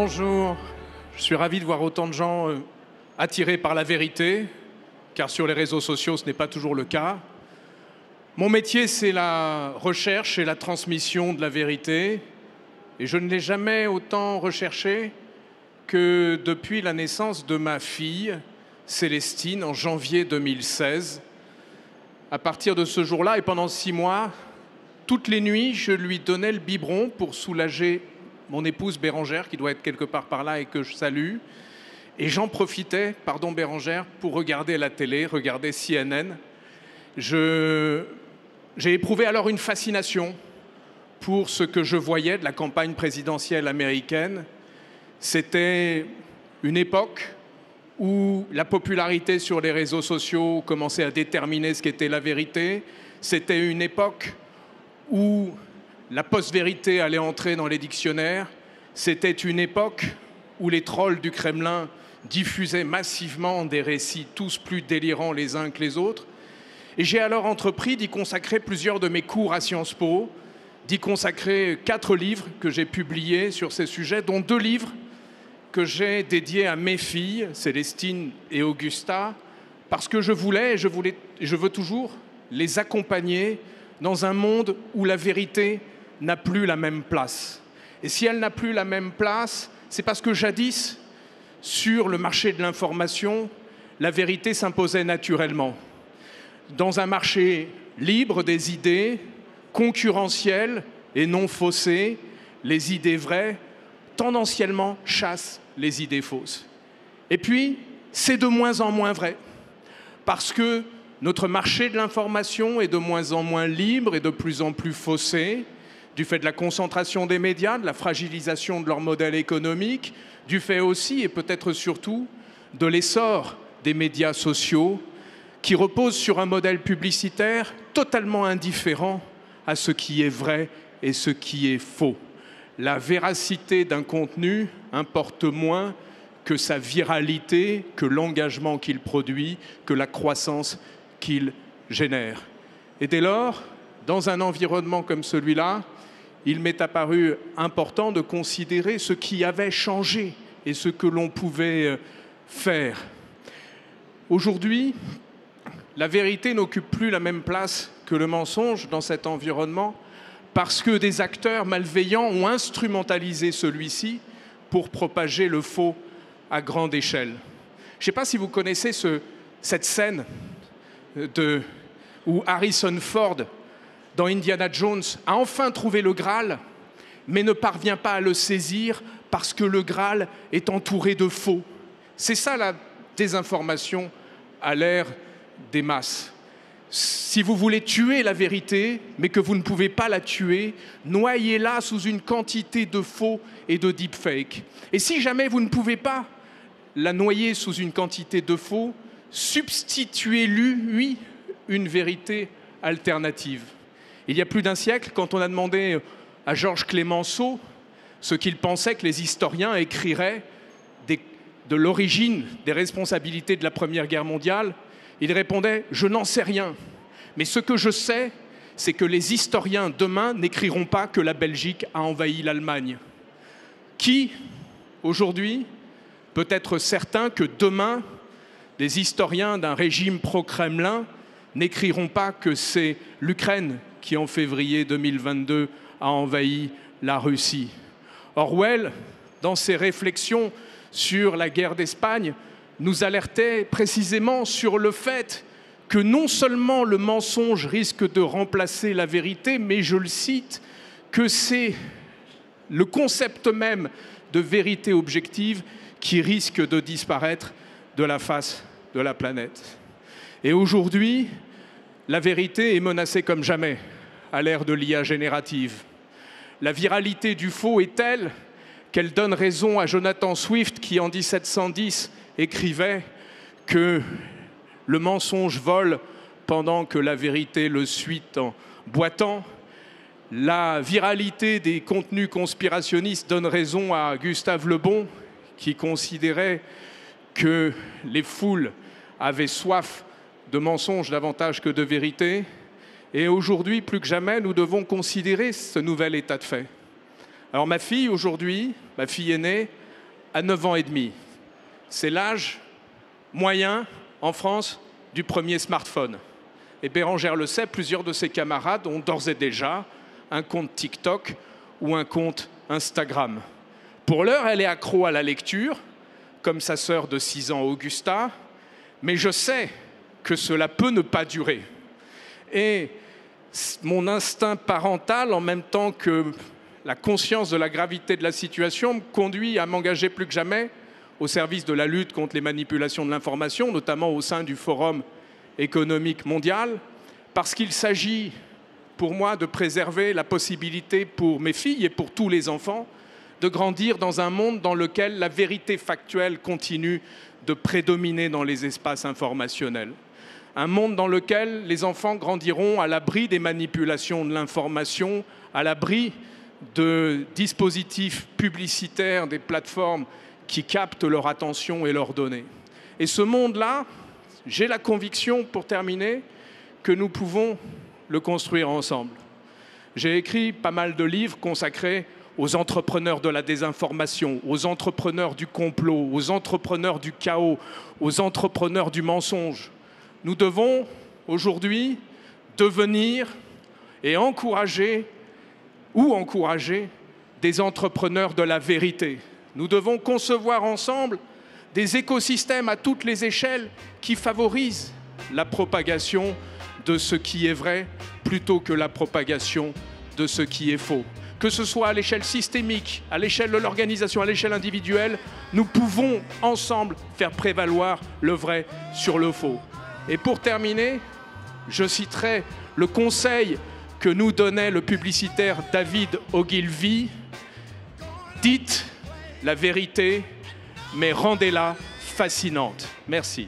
bonjour. Je suis ravi de voir autant de gens attirés par la vérité, car sur les réseaux sociaux, ce n'est pas toujours le cas. Mon métier, c'est la recherche et la transmission de la vérité, et je ne l'ai jamais autant recherché que depuis la naissance de ma fille, Célestine, en janvier 2016. À partir de ce jour-là, et pendant 6 mois, toutes les nuits, je lui donnais le biberon pour soulager mon épouse Bérangère, qui doit être quelque part par là et que je salue. Et j'en profitais, pardon Bérangère, pour regarder la télé, regarder CNN. J'ai éprouvé alors une fascination pour ce que je voyais de la campagne présidentielle américaine. C'était une époque où la popularité sur les réseaux sociaux commençait à déterminer ce qu'était la vérité. C'était une époque où la post-vérité allait entrer dans les dictionnaires. C'était une époque où les trolls du Kremlin diffusaient massivement des récits tous plus délirants les uns que les autres. Et j'ai alors entrepris d'y consacrer plusieurs de mes cours à Sciences Po, d'y consacrer 4 livres que j'ai publiés sur ces sujets, dont 2 livres que j'ai dédiés à mes filles, Célestine et Augusta, parce que je veux toujours les accompagner dans un monde où la vérité n'a plus la même place. Et si elle n'a plus la même place, c'est parce que jadis, sur le marché de l'information, la vérité s'imposait naturellement. Dans un marché libre des idées, concurrentiel et non faussé, les idées vraies, tendanciellement, chassent les idées fausses. Et puis, c'est de moins en moins vrai, parce que notre marché de l'information est de moins en moins libre et de plus en plus faussé, du fait de la concentration des médias, de la fragilisation de leur modèle économique, du fait aussi, et peut-être surtout, de l'essor des médias sociaux, qui reposent sur un modèle publicitaire totalement indifférent à ce qui est vrai et ce qui est faux. La véracité d'un contenu importe moins que sa viralité, que l'engagement qu'il produit, que la croissance qu'il génère. Et dès lors, dans un environnement comme celui-là, il m'est apparu important de considérer ce qui avait changé et ce que l'on pouvait faire. Aujourd'hui, la vérité n'occupe plus la même place que le mensonge dans cet environnement parce que des acteurs malveillants ont instrumentalisé celui-ci pour propager le faux à grande échelle. Je ne sais pas si vous connaissez cette scène où Harrison Ford, dans Indiana Jones, a enfin trouvé le Graal, mais ne parvient pas à le saisir parce que le Graal est entouré de faux. C'est ça la désinformation à l'ère des masses. Si vous voulez tuer la vérité, mais que vous ne pouvez pas la tuer, noyez-la sous une quantité de faux et de deepfake. Et si jamais vous ne pouvez pas la noyer sous une quantité de faux, substituez-lui une vérité alternative. Il y a plus d'un siècle, quand on a demandé à Georges Clemenceau ce qu'il pensait que les historiens écriraient de l'origine des responsabilités de la Première Guerre mondiale, il répondait « Je n'en sais rien, mais ce que je sais, c'est que les historiens demain n'écriront pas que la Belgique a envahi l'Allemagne. » Qui, aujourd'hui, peut être certain que demain, les historiens d'un régime pro-Kremlin n'écriront pas que c'est l'Ukraine qui, en février 2022, a envahi la Russie. Orwell, dans ses réflexions sur la guerre d'Espagne, nous alertait précisément sur le fait que non seulement le mensonge risque de remplacer la vérité, mais, je le cite, que c'est le concept même de vérité objective qui risque de disparaître de la face de la planète. Et aujourd'hui, la vérité est menacée comme jamais à l'ère de l'IA générative. La viralité du faux est telle qu'elle donne raison à Jonathan Swift qui, en 1710, écrivait que le mensonge vole pendant que la vérité le suit en boitant. La viralité des contenus conspirationnistes donne raison à Gustave Le Bon qui considérait que les foules avaient soif de mensonges davantage que de vérité. Et aujourd'hui, plus que jamais, nous devons considérer ce nouvel état de fait. Alors ma fille, aujourd'hui, ma fille aînée, à 9 ans et demi. C'est l'âge moyen en France du premier smartphone. Et Bérangère le sait, plusieurs de ses camarades ont d'ores et déjà un compte TikTok ou un compte Instagram. Pour l'heure, elle est accro à la lecture, comme sa sœur de 6 ans, Augusta, mais je sais que cela peut ne pas durer. Et mon instinct parental, en même temps que la conscience de la gravité de la situation, me conduit à m'engager plus que jamais au service de la lutte contre les manipulations de l'information, notamment au sein du Forum économique mondial, parce qu'il s'agit pour moi de préserver la possibilité pour mes filles et pour tous les enfants de grandir dans un monde dans lequel la vérité factuelle continue de prédominer dans les espaces informationnels. Un monde dans lequel les enfants grandiront à l'abri des manipulations de l'information, à l'abri de dispositifs publicitaires, des plateformes qui captent leur attention et leurs données. Et ce monde-là, j'ai la conviction, pour terminer, que nous pouvons le construire ensemble. J'ai écrit pas mal de livres consacrés aux entrepreneurs de la désinformation, aux entrepreneurs du complot, aux entrepreneurs du chaos, aux entrepreneurs du mensonge. Nous devons aujourd'hui devenir et encourager des entrepreneurs de la vérité. Nous devons concevoir ensemble des écosystèmes à toutes les échelles qui favorisent la propagation de ce qui est vrai plutôt que la propagation de ce qui est faux. Que ce soit à l'échelle systémique, à l'échelle de l'organisation, à l'échelle individuelle, nous pouvons ensemble faire prévaloir le vrai sur le faux. Et pour terminer, je citerai le conseil que nous donnait le publicitaire David Ogilvy. Dites la vérité, mais rendez-la fascinante. Merci.